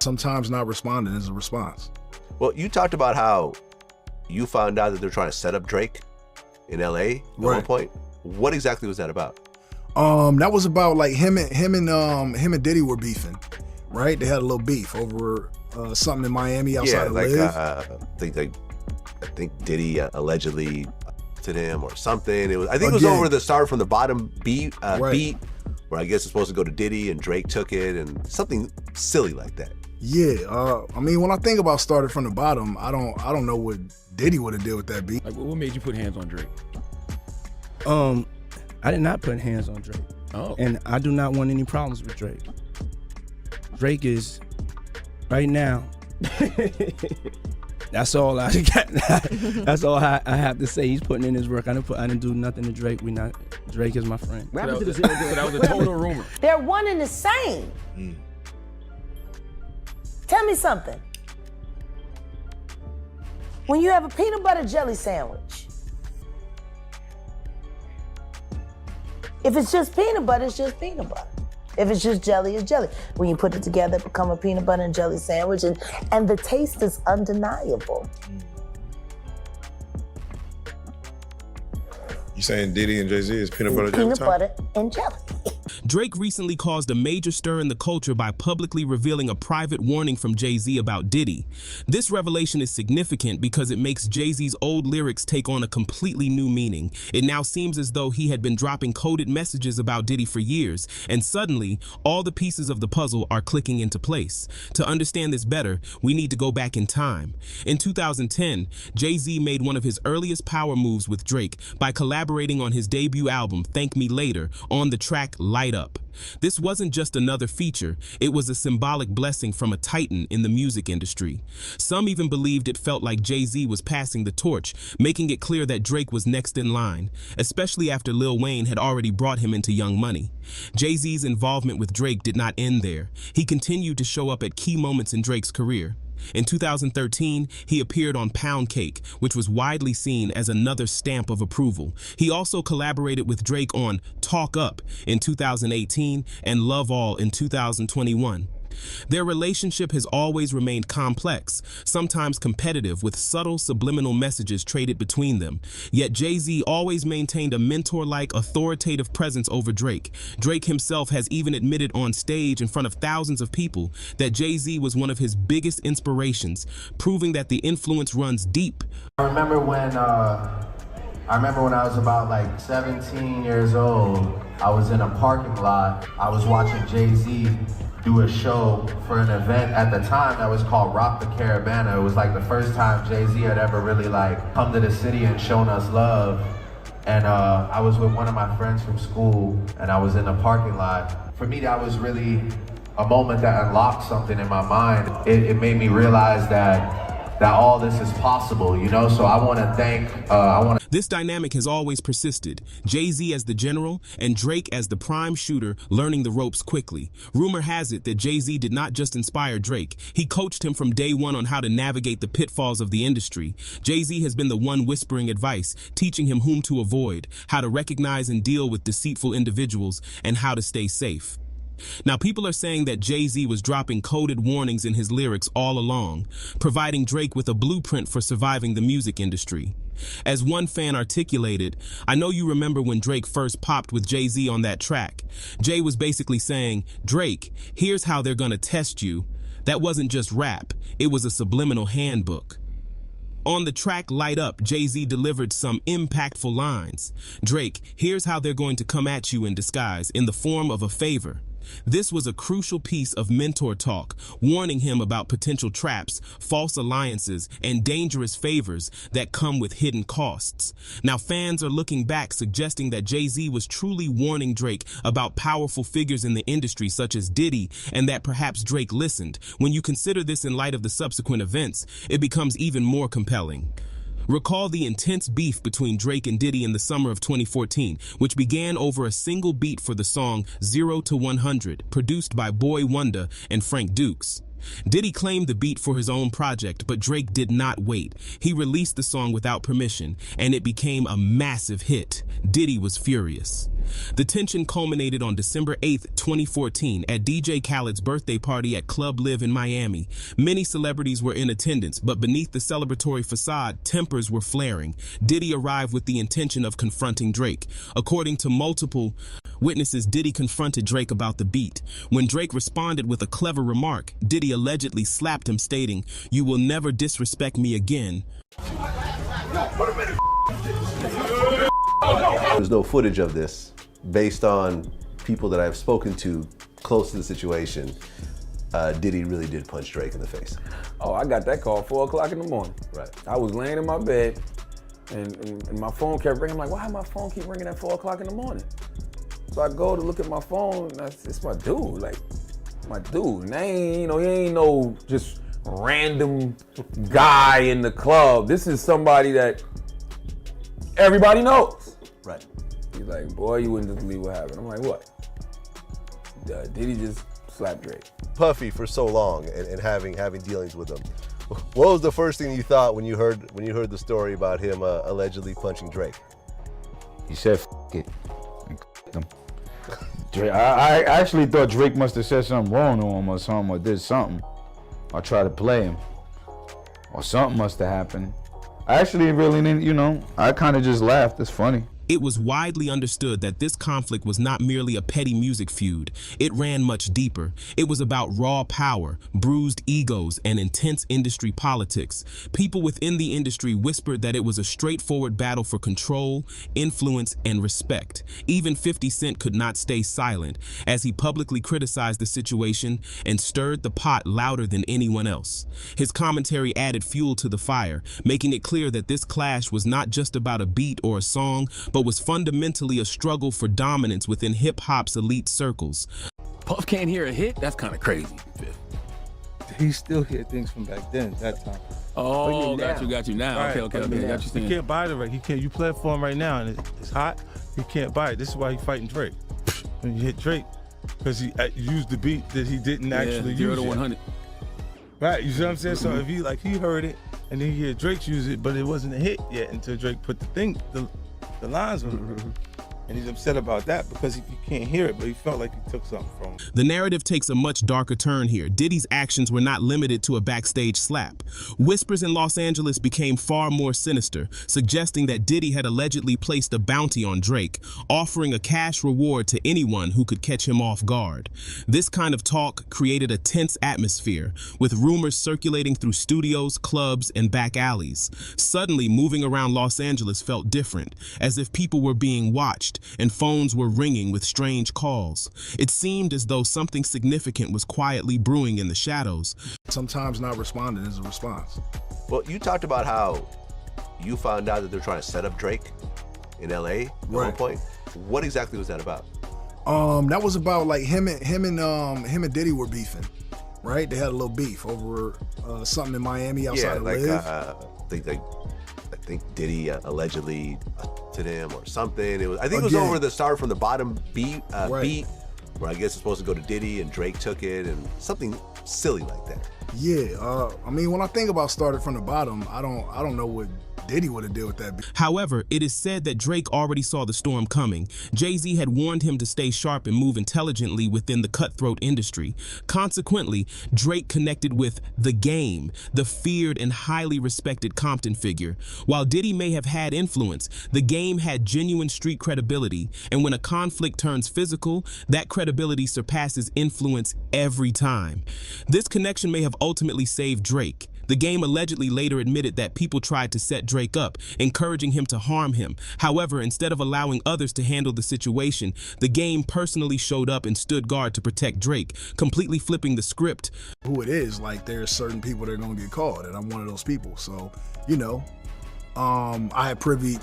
Sometimes not responding is a response. Well, you talked about how you found out that they're trying to set up Drake in LA at one point. What exactly was that about? That was about like him and Diddy were beefing, right? They had a little beef over something in Miami outside of Live. I think Diddy allegedly to him or something. I think it was over the Start from the Bottom beat, where I guess it's supposed to go to Diddy and Drake took it and something silly like that. Yeah, I mean, when I think about Started from the Bottom, I don't know what Diddy would have did with that beat. Like, what made you put hands on Drake? I did not put hands on Drake. Oh. And I do not want any problems with Drake. Drake is, right now, that's all I got. That's all I have to say. He's putting in his work. I didn't do nothing to Drake. Drake is my friend. So that was a total rumor. They're one and the same. Tell me something. When you have a peanut butter jelly sandwich, if it's just peanut butter, it's just peanut butter. If it's just jelly, it's jelly. When you put it together, it becomes a peanut butter and jelly sandwich, and the taste is undeniable. You saying Diddy and Jay-Z is peanut butter jelly? Peanut butter and jelly. Drake recently caused a major stir in the culture by publicly revealing a private warning from Jay-Z about Diddy. This revelation is significant because it makes Jay-Z's old lyrics take on a completely new meaning. It now seems as though he had been dropping coded messages about Diddy for years, and suddenly, all the pieces of the puzzle are clicking into place. To understand this better, we need to go back in time. In 2010, Jay-Z made one of his earliest power moves with Drake by collaborating on his debut album, Thank Me Later, on the track Light Up. This wasn't just another feature, it was a symbolic blessing from a titan in the music industry. Some even believed it felt like Jay-Z was passing the torch, making it clear that Drake was next in line, especially after Lil Wayne had already brought him into Young Money. Jay-Z's involvement with Drake did not end there. He continued to show up at key moments in Drake's career. In 2013, he appeared on Pound Cake, which was widely seen as another stamp of approval. He also collaborated with Drake on Talk Up in 2018 and Love All in 2021. Their relationship has always remained complex, sometimes competitive, with subtle subliminal messages traded between them. Yet Jay-Z always maintained a mentor-like authoritative presence over Drake. Drake himself has even admitted on stage in front of thousands of people that Jay-Z was one of his biggest inspirations, proving that the influence runs deep. I remember when I was about like 17 years old, I was in a parking lot. I was watching Jay-Z do a show for an event at the time that was called Rock the Caravana. It was like the first time Jay-Z had ever really like come to the city and shown us love. And I was with one of my friends from school and I was in the parking lot. For me, that was really a moment that unlocked something in my mind. It made me realize that all this is possible, you know? So I want to thank, This dynamic has always persisted. Jay-Z as the general and Drake as the prime shooter, learning the ropes quickly. Rumor has it that Jay-Z did not just inspire Drake. He coached him from day one on how to navigate the pitfalls of the industry. Jay-Z has been the one whispering advice, teaching him whom to avoid, how to recognize and deal with deceitful individuals, and how to stay safe. Now, people are saying that Jay-Z was dropping coded warnings in his lyrics all along, providing Drake with a blueprint for surviving the music industry. As one fan articulated, I know you remember when Drake first popped with Jay-Z on that track. Jay was basically saying, Drake, here's how they're gonna test you. That wasn't just rap, it was a subliminal handbook. On the track Light Up, Jay-Z delivered some impactful lines. Drake, here's how they're going to come at you in disguise, in the form of a favor. This was a crucial piece of mentor talk, warning him about potential traps, false alliances, and dangerous favors that come with hidden costs. Now, fans are looking back, suggesting that Jay-Z was truly warning Drake about powerful figures in the industry such as Diddy, and that perhaps Drake listened. When you consider this in light of the subsequent events, it becomes even more compelling. Recall the intense beef between Drake and Diddy in the summer of 2014, which began over a single beat for the song 0 to 100, produced by Boy Wonder and Frank Dukes. Diddy claimed the beat for his own project, but Drake did not wait. He released the song without permission, and it became a massive hit. Diddy was furious. The tension culminated on December 8, 2014, at DJ Khaled's birthday party at Club Live in Miami. Many celebrities were in attendance, but beneath the celebratory facade, tempers were flaring. Diddy arrived with the intention of confronting Drake. According to multiple witnesses, Diddy confronted Drake about the beat. When Drake responded with a clever remark, Diddy allegedly slapped him, stating, "You will never disrespect me again." There's no footage of this. Based on people that I've spoken to close to the situation, Diddy really did punch Drake in the face. Oh, I got that call 4 o'clock in the morning. Right. I was laying in my bed and my phone kept ringing. I'm like, why my phone keep ringing at 4 o'clock in the morning? So I go to look at my phone and it's my dude, like my dude. And he ain't no just random guy in the club. This is somebody that everybody knows. Right. He's like, boy, you wouldn't just believe what happened. I'm like, what? Diddy just slapped Drake. Puffy for so long and having dealings with him. What was the first thing you thought when you heard the story about him allegedly punching Drake? He said, "F it." Drake, I actually thought Drake must have said something wrong to him or something, or did something, or tried to play him, or something must have happened. I actually really didn't, I kind of just laughed. It's funny. It was widely understood that this conflict was not merely a petty music feud. It ran much deeper. It was about raw power, bruised egos, and intense industry politics. People within the industry whispered that it was a straightforward battle for control, influence, and respect. Even 50 Cent could not stay silent, as he publicly criticized the situation and stirred the pot louder than anyone else. His commentary added fuel to the fire, making it clear that this clash was not just about a beat or a song, but was fundamentally a struggle for dominance within hip-hop's elite circles. Puff can't hear a hit? That's kind of crazy. He still hear things from back then, that time. Oh, got you now. Right. Okay. Got you. You can't buy the right. You play it for him right now, and it's hot. You can't buy it. This is why he's fighting Drake. When you hit Drake, because he used the beat that he didn't actually use. 0 to 100. Right, you see what I'm saying? So if he heard it, and then he heard Drake use it, but it wasn't a hit yet until Drake put the lines on it. And he's upset about that because he can't hear it, but he felt like he took something from him. The narrative takes a much darker turn here. Diddy's actions were not limited to a backstage slap. Whispers in Los Angeles became far more sinister, suggesting that Diddy had allegedly placed a bounty on Drake, offering a cash reward to anyone who could catch him off guard. This kind of talk created a tense atmosphere, with rumors circulating through studios, clubs, and back alleys. Suddenly, moving around Los Angeles felt different, as if people were being watched, and phones were ringing with strange calls. It seemed as though something significant was quietly brewing in the shadows. Sometimes not responding is a response. Well, you talked about how you found out that they're trying to set up Drake in LA at one point. What exactly was that about? That was about like him and Diddy were beefing, right? They had a little beef over something in Miami outside of Live. I think Diddy allegedly to him or something. I think it was over the start from the bottom beat, where I guess it's supposed to go to Diddy and Drake took it and something silly like that. Yeah, I mean, when I think about started from the bottom, I don't know what Diddy would have did with that. However, it is said that Drake already saw the storm coming. Jay-Z had warned him to stay sharp and move intelligently within the cutthroat industry. Consequently, Drake connected with The Game, the feared and highly respected Compton figure. While Diddy may have had influence, The Game had genuine street credibility, and when a conflict turns physical, that credibility surpasses influence every time. This connection may have ultimately saved Drake. The Game allegedly later admitted that people tried to set Drake up, encouraging him to harm him. However, instead of allowing others to handle the situation, The Game personally showed up and stood guard to protect Drake, completely flipping the script. Who it is, like there's certain people that are gonna get called, and I'm one of those people. So, I had privy,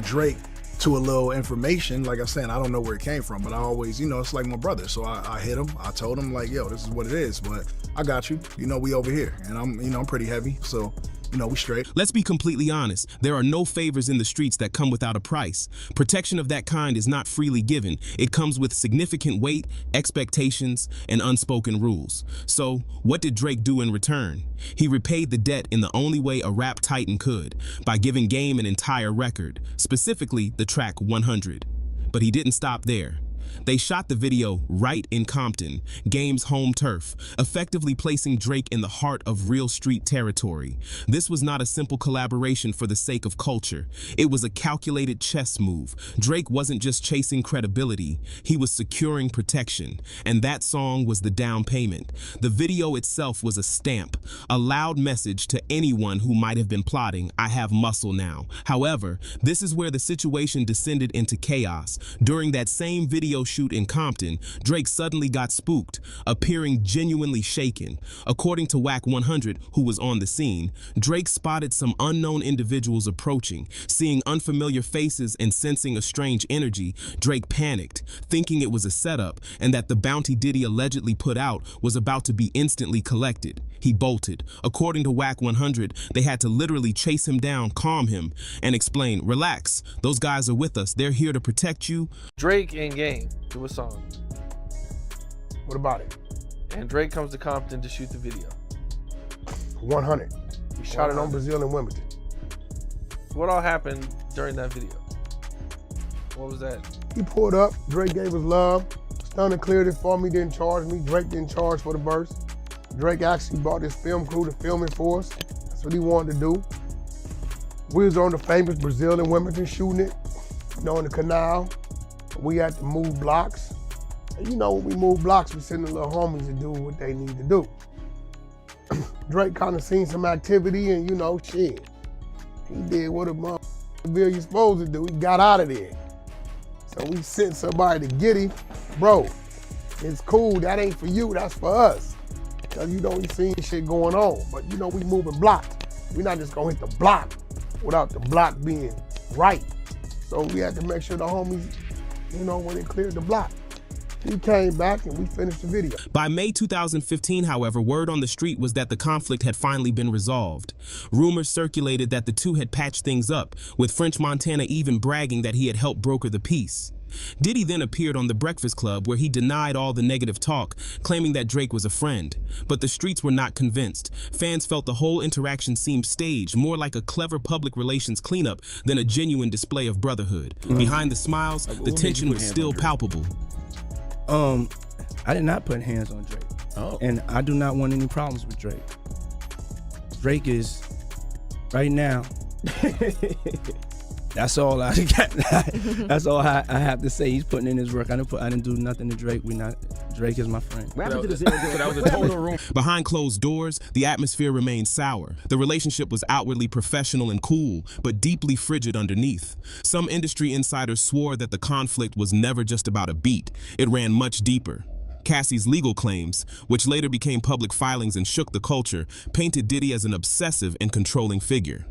Drake to a little information. Like I said, I don't know where it came from, but I always, it's like my brother. So I hit him. I told him like, yo, this is what it is, but I got you. We over here, and I'm pretty heavy. So, we straight. Let's be completely honest. There are no favors in the streets that come without a price. Protection of that kind is not freely given. It comes with significant weight, expectations, and unspoken rules. So, what did Drake do in return? He repaid the debt in the only way a rap titan could, by giving Game an entire record, specifically the track 100. But he didn't stop there. They shot the video right in Compton, Game's home turf, effectively placing Drake in the heart of real street territory. This was not a simple collaboration for the sake of culture. It was a calculated chess move. Drake wasn't just chasing credibility, he was securing protection. And that song was the down payment. The video itself was a stamp, a loud message to anyone who might have been plotting, I have muscle now. However, this is where the situation descended into chaos. During that same video shoot in Compton, Drake suddenly got spooked, appearing genuinely shaken. According to Whack 100, who was on the scene, Drake spotted some unknown individuals approaching. Seeing unfamiliar faces and sensing a strange energy, Drake panicked, thinking it was a setup and that the bounty Diddy allegedly put out was about to be instantly collected. He bolted. According to Whack 100, they had to literally chase him down, calm him, and explain, relax, those guys are with us, they're here to protect you. Drake and Game do a song. What about it? And Drake comes to Compton to shoot the video. 100. We shot it on Brazil and Wimbledon. What all happened during that video? What was that? He pulled up, Drake gave us love, stunned and cleared it for me, didn't charge me. Drake didn't charge for the verse. Drake actually brought his film crew to film it for us. That's what he wanted to do. We was on the famous Brazil and Wimbledon shooting it, in the canal. We had to move blocks. And when we move blocks, we send the little homies to do what they need to do. Drake kind of seen some activity and shit. He did what a motherfucker you supposed to do. He got out of there. So we sent somebody to get him. Bro, it's cool, that ain't for you, that's for us. Because we seen shit going on. But we moving blocks. We're not just gonna hit the block without the block being right. So we had to make sure the homies, when they cleared the block. He came back and we finished the video. By May 2015, however, word on the street was that the conflict had finally been resolved. Rumors circulated that the two had patched things up, with French Montana even bragging that he had helped broker the peace. Diddy then appeared on The Breakfast Club where he denied all the negative talk, claiming that Drake was a friend. But the streets were not convinced. Fans felt the whole interaction seemed staged, more like a clever public relations cleanup than a genuine display of brotherhood. Behind the smiles, the tension was still palpable. I did not put hands on Drake. And I do not want any problems with Drake. Drake is, right now, that's all I got. That's all I have to say. He's putting in his work. I didn't do nothing to Drake. Drake is my friend. Behind closed doors, the atmosphere remained sour. The relationship was outwardly professional and cool, but deeply frigid underneath. Some industry insiders swore that the conflict was never just about a beat. It ran much deeper. Cassie's legal claims, which later became public filings and shook the culture, painted Diddy as an obsessive and controlling figure.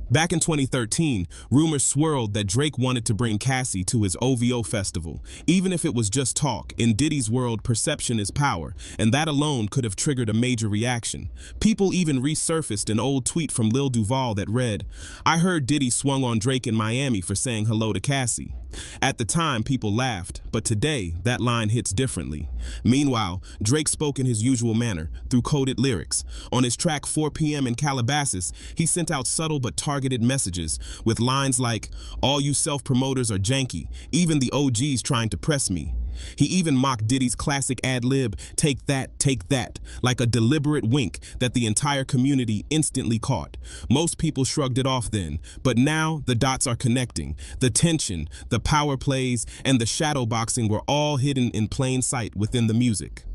Back in 2013, rumors swirled that Drake wanted to bring Cassie to his OVO festival. Even if it was just talk, in Diddy's world, perception is power, and that alone could have triggered a major reaction. People even resurfaced an old tweet from Lil Duval that read, "I heard Diddy swung on Drake in Miami for saying hello to Cassie." At the time, people laughed, but today, that line hits differently. Meanwhile, Drake spoke in his usual manner, through coded lyrics. On his track 4 p.m. in Calabasas, he sent out subtle but targeted messages, with lines like, "All you self-promoters are janky, even the OGs trying to press me." He even mocked Diddy's classic ad-lib, take that, like a deliberate wink that the entire community instantly caught. Most people shrugged it off then, but now the dots are connecting. The tension, the power plays, and the shadow boxing were all hidden in plain sight within the music.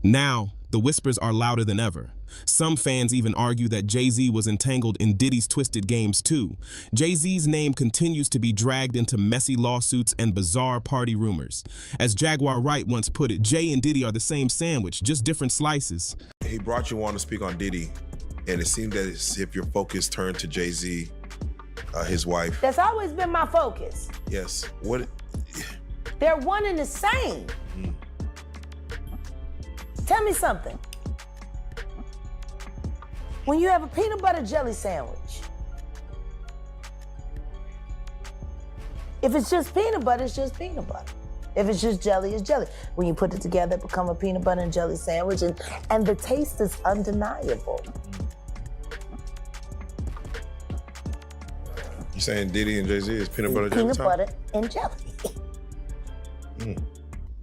Now, the whispers are louder than ever. Some fans even argue that Jay-Z was entangled in Diddy's twisted games too. Jay-Z's name continues to be dragged into messy lawsuits and bizarre party rumors. As Jaguar Wright once put it, Jay and Diddy are the same sandwich, just different slices. He brought you on to speak on Diddy, and it seemed as if your focus turned to Jay-Z, his wife. That's always been my focus. Yes. What? They're one and the same. Tell me something. When you have a peanut butter jelly sandwich, if it's just peanut butter, it's just peanut butter. If it's just jelly, it's jelly. When you put it together, it becomes a peanut butter and jelly sandwich, and the taste is undeniable. You saying Diddy and Jay-Z is peanut butter jelly? Peanut butter and jelly.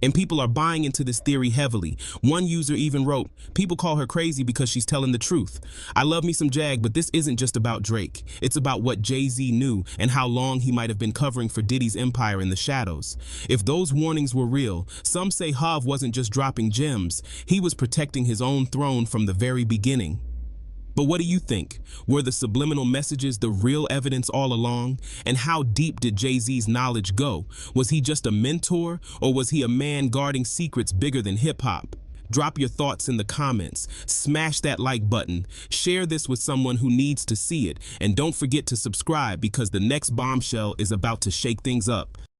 And people are buying into this theory heavily. One user even wrote, "People call her crazy because she's telling the truth. I love me some Jag, but this isn't just about Drake. It's about what Jay-Z knew and how long he might have been covering for Diddy's empire in the shadows. If those warnings were real, some say Hav wasn't just dropping gems. He was protecting his own throne from the very beginning." But what do you think? Were the subliminal messages the real evidence all along? And how deep did Jay-Z's knowledge go? Was he just a mentor, or was he a man guarding secrets bigger than hip-hop? Drop your thoughts in the comments. Smash that like button. Share this with someone who needs to see it. And don't forget to subscribe, because the next bombshell is about to shake things up.